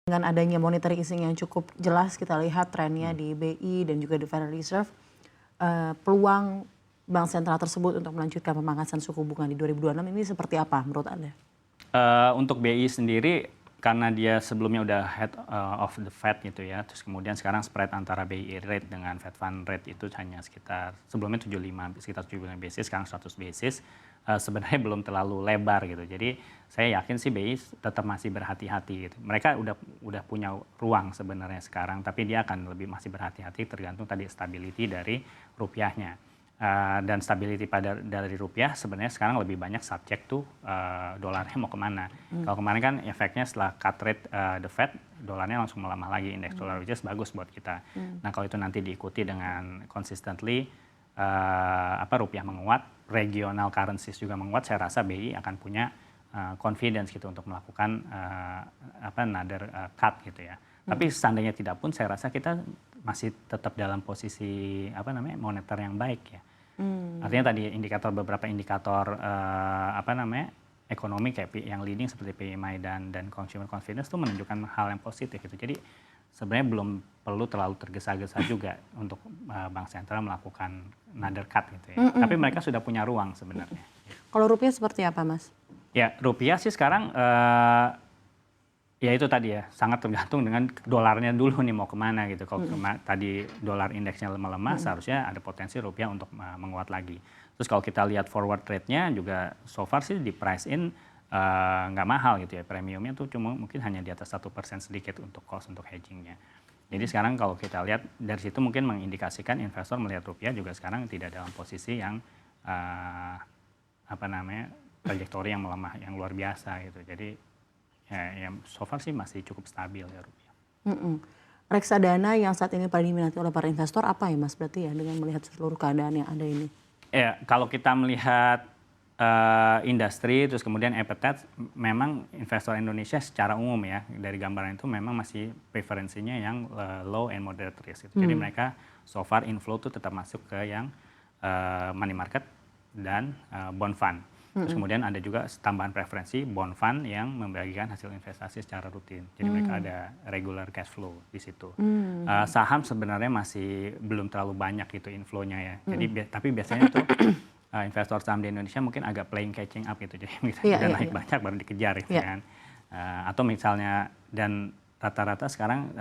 Dengan adanya monetary easing yang cukup jelas kita lihat trennya di BI dan juga di Federal Reserve, peluang bank sentral tersebut untuk melanjutkan pemangkasan suku bunga di 2026 ini seperti apa menurut Anda? Untuk BI sendiri karena dia sebelumnya udah head of the Fed gitu ya, terus kemudian sekarang spread antara BI rate dengan Fed Fund rate itu hanya sekitar sebelumnya 75 basis, sekarang 100 basis. Sebenarnya belum terlalu lebar gitu. Jadi saya yakin sih BI tetap masih berhati-hati gitu. Mereka udah punya ruang sebenarnya sekarang, tapi dia akan masih berhati-hati tergantung tadi stability dari rupiahnya. Dan stability dari rupiah sebenarnya sekarang lebih banyak subject tuh dolarnya mau kemana. Kalau kemarin kan efeknya setelah cut rate the Fed, dolarnya langsung melemah lagi, indeks dolar, which is bagus buat kita. Nah kalau itu nanti diikuti dengan consistently rupiah menguat, regional currencies juga menguat, saya rasa BI akan punya confidence gitu untuk melakukan another cut gitu ya. Tapi seandainya tidak pun saya rasa kita masih tetap dalam posisi moneter yang baik ya. Artinya tadi beberapa indikator ekonomi kayak yang leading seperti PMI dan consumer confidence itu menunjukkan hal yang positif gitu. Jadi sebenarnya belum perlu terlalu tergesa-gesa juga untuk bank sentral melakukan another cut gitu ya. Tapi mereka sudah punya ruang sebenarnya. Kalau rupiah seperti apa, Mas? Ya, rupiah sih sekarang ya itu tadi ya, sangat tergantung dengan dolarnya dulu nih mau kemana gitu. Kalau tadi dolar indeksnya melemah, seharusnya ada potensi rupiah untuk menguat lagi. Terus kalau kita lihat forward rate-nya juga so far sih di price in nggak mahal gitu ya. Premiumnya tuh cuma mungkin hanya di atas 1% sedikit untuk cost untuk hedgingnya. Jadi sekarang kalau kita lihat dari situ mungkin mengindikasikan investor melihat rupiah juga sekarang tidak dalam posisi yang trajektori yang melemah, yang luar biasa gitu. Jadi ya so far sih masih cukup stabil ya rupiah. Reksadana yang saat ini paling diminati oleh para investor apa ya Mas berarti ya dengan melihat seluruh keadaan yang ada ini? Ya kalau kita melihat industri terus kemudian appetite, memang investor Indonesia secara umum ya dari gambaran itu memang masih preferensinya yang low and moderate risk. Jadi mereka so far inflow tuh tetap masuk ke yang money market dan bond fund. Terus kemudian ada juga tambahan preferensi bond fund yang membagikan hasil investasi secara rutin. Jadi mereka ada regular cash flow di situ. Saham sebenarnya masih belum terlalu banyak gitu inflow-nya ya. Jadi tapi biasanya tuh investor saham di Indonesia mungkin agak playing catching up gitu. Jadi udah naik banyak baru dikejar gitu kan. Atau misalnya dan rata-rata sekarang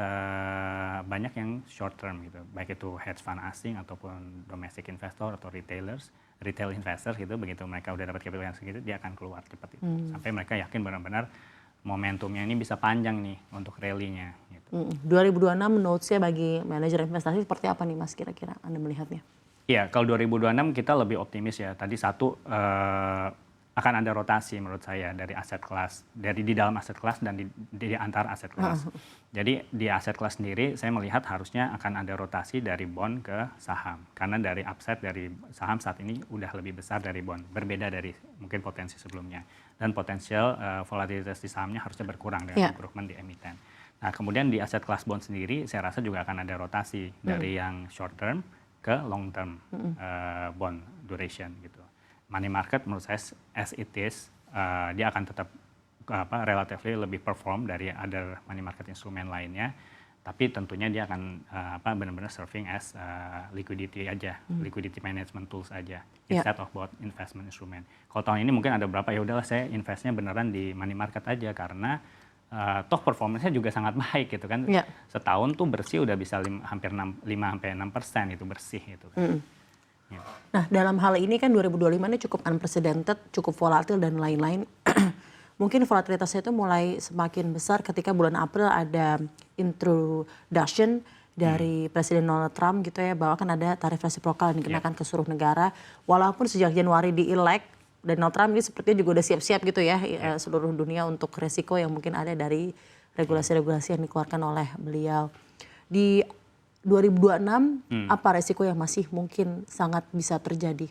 banyak yang short term gitu. Baik itu hedge fund asing ataupun domestic investor atau retail investor gitu, begitu mereka udah dapat capital yang segitu dia akan keluar cepat itu. Sampai mereka yakin benar-benar momentumnya ini bisa panjang nih untuk rally-nya gitu. 2026 menurut-nya bagi manajer investasi seperti apa nih Mas kira-kira Anda melihatnya? Iya, kalau 2026 kita lebih optimis ya. Tadi satu akan ada rotasi menurut saya dari aset kelas, dari di dalam aset kelas dan di antar aset kelas. Jadi di aset kelas sendiri saya melihat harusnya akan ada rotasi dari bond ke saham. Karena dari upside dari saham saat ini udah lebih besar dari bond. Berbeda dari mungkin potensi sebelumnya. Dan potensial volatilitas di sahamnya harusnya berkurang dengan improvement di emiten. Nah kemudian di aset kelas bond sendiri saya rasa juga akan ada rotasi dari yang short term ke long term bond duration gitu. Money market menurut saya as it is dia akan tetap relatively lebih perform dari other money market instrumen lainnya, tapi tentunya dia akan benar-benar serving as liquidity aja, liquidity management tools aja instead of buat investment instrument. Kalau tahun ini mungkin ada berapa ya udahlah saya investnya beneran di money market aja karena toh performance-nya juga sangat baik gitu kan. Setahun tuh bersih udah bisa hampir 5-6% itu bersih gitu kan. Nah dalam hal ini kan 2025 ini cukup unprecedented, cukup volatil dan lain-lain. Mungkin volatilitasnya itu mulai semakin besar ketika bulan April ada introduction dari Presiden Donald Trump gitu ya bahwa kan ada tarif resiprokal yang dikenakan ke seluruh negara. Walaupun sejak Januari di-elect, Donald Trump ini sepertinya juga udah siap-siap gitu ya seluruh dunia untuk resiko yang mungkin ada dari regulasi-regulasi yang dikeluarkan oleh beliau. Di 2026 apa resiko yang masih mungkin sangat bisa terjadi?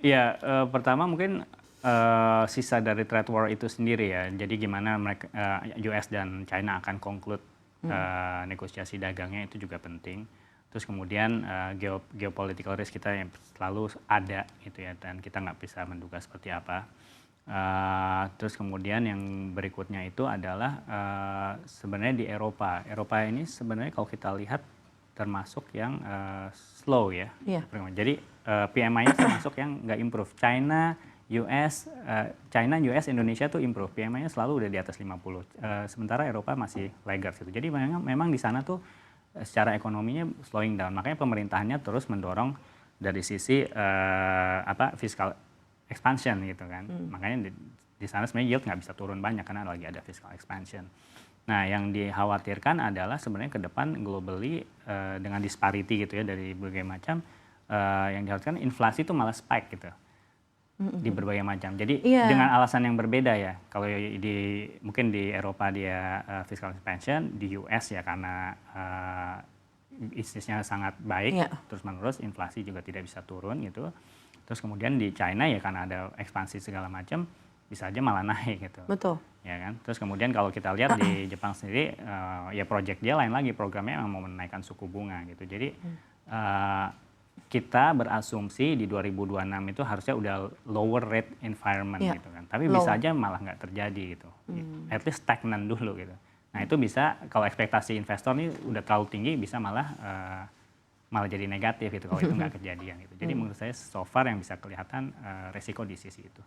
Ya pertama mungkin sisa dari trade war itu sendiri ya. Jadi gimana mereka US dan China akan conclude negosiasi dagangnya itu juga penting. Terus kemudian geopolitical risk kita yang selalu ada gitu ya dan kita nggak bisa menduga seperti apa. Terus kemudian yang berikutnya itu adalah sebenarnya di Eropa. Eropa ini sebenarnya kalau kita lihat termasuk yang slow ya. Iya. Jadi PMI-nya termasuk yang nggak improve. China, US, Indonesia tuh improve. PMI-nya selalu udah di atas 50. Sementara Eropa masih laggard gitu. Jadi memang di sana tuh secara ekonominya slowing down. Makanya pemerintahannya terus mendorong dari sisi fiscal expansion gitu kan. Makanya di sana sebenarnya yield nggak bisa turun banyak karena lagi ada fiscal expansion. Nah, yang dikhawatirkan adalah sebenarnya ke depan globally dengan disparity gitu ya dari berbagai macam yang dikhawatirkan inflasi itu malah spike gitu di berbagai macam. Jadi dengan alasan yang berbeda ya. Kalau mungkin di Eropa dia fiscal expansion, di US ya karena bisnisnya sangat baik, terus menerus inflasi juga tidak bisa turun gitu. Terus kemudian di China ya karena ada ekspansi segala macam bisa aja malah naik gitu. Betul. Ya kan. Terus kemudian kalau kita lihat di Jepang sendiri ya project dia lain lagi, programnya memang mau menaikkan suku bunga gitu. Jadi kita berasumsi di 2026 itu harusnya udah lower rate environment gitu kan. Tapi bisa aja malah nggak terjadi gitu. At least stagnan dulu gitu. Nah itu bisa kalau ekspektasi investor ini udah terlalu tinggi bisa malah jadi negatif gitu kalau itu nggak kejadian gitu. Jadi menurut saya so far yang bisa kelihatan resiko di sisi itu.